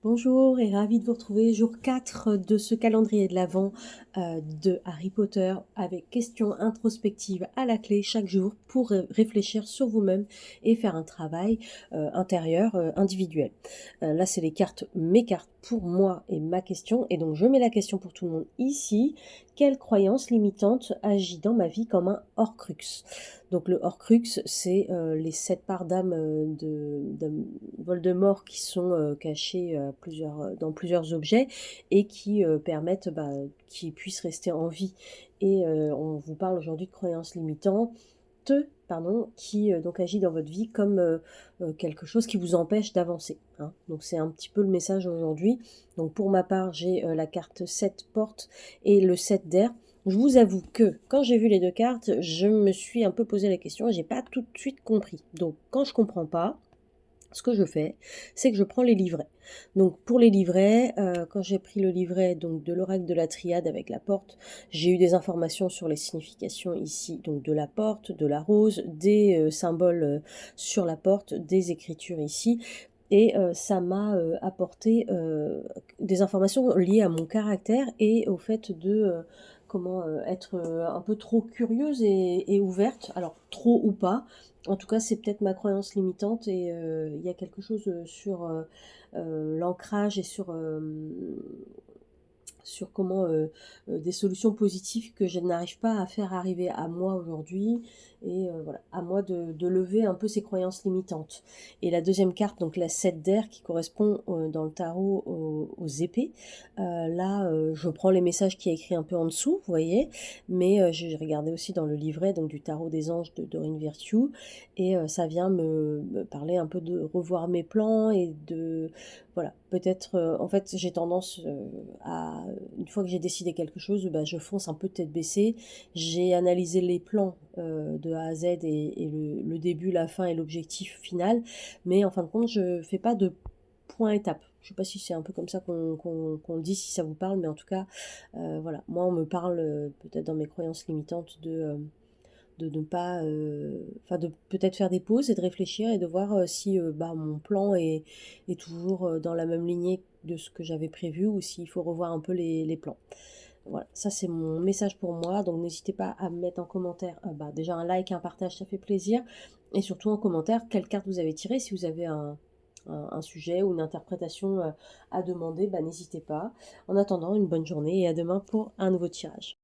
Bonjour et ravie de vous retrouver, jour 4 de ce calendrier de l'Avent de Harry Potter avec questions introspectives à la clé chaque jour pour réfléchir sur vous-même et faire un travail intérieur individuel. Là, c'est mes cartes pour moi et ma question, et donc je mets la question pour tout le monde ici. Quelle croyance limitante agit dans ma vie comme un Horcrux? Donc le Horcrux, c'est les 7 parts d'âme de Voldemort qui sont cachées dans plusieurs objets et qui permettent qu'ils puissent rester en vie. Et on vous parle aujourd'hui de croyances limitantes, qui donc agit dans votre vie comme quelque chose qui vous empêche d'avancer, hein. Donc c'est un petit peu le message aujourd'hui. Donc pour ma part, j'ai la carte 7 porte et le 7 d'air. Je vous avoue que quand j'ai vu les deux cartes, je me suis un peu posé la question et j'ai pas tout de suite compris. Donc quand je comprends pas, ce que je fais, c'est que je prends les livrets. Donc pour les livrets, quand j'ai pris le livret donc de l'oracle de la Triade avec la porte, j'ai eu des informations sur les significations ici, donc de la porte, de la rose, des symboles sur la porte, des écritures ici. Et ça m'a apporté des informations liées à mon caractère et au fait de être un peu trop curieuse et ouverte. Alors trop ou pas, en tout cas, c'est peut-être ma croyance limitante et il y a quelque chose sur l'ancrage et sur comment des solutions positives que je n'arrive pas à faire arriver à moi aujourd'hui et voilà, à moi de lever un peu ces croyances limitantes. Et la deuxième carte, donc la 7 d'air qui correspond dans le tarot aux épées, là je prends les messages qui est écrit un peu en dessous, vous voyez, mais j'ai regardé aussi dans le livret donc du tarot des anges de Doreen Virtue et ça vient me parler un peu de revoir mes plans et de voilà, peut-être, en fait, j'ai tendance à, une fois que j'ai décidé quelque chose, bah, je fonce un peu tête baissée. J'ai analysé les plans de A à Z et le début, la fin et l'objectif final, mais en fin de compte, je fais pas de point étape. Je sais pas si c'est un peu comme ça qu'on le dit, si ça vous parle, mais en tout cas, voilà. Moi, on me parle, peut-être dans mes croyances limitantes, de ne pas, enfin de peut-être faire des pauses et de réfléchir et de voir si mon plan est toujours dans la même lignée de ce que j'avais prévu ou s'il faut revoir un peu les plans. Voilà, ça c'est mon message pour moi, donc n'hésitez pas à me mettre en commentaire, déjà un like, un partage, ça fait plaisir, et surtout en commentaire quelle carte vous avez tiré, si vous avez un sujet ou une interprétation à demander, n'hésitez pas. En attendant, une bonne journée et à demain pour un nouveau tirage.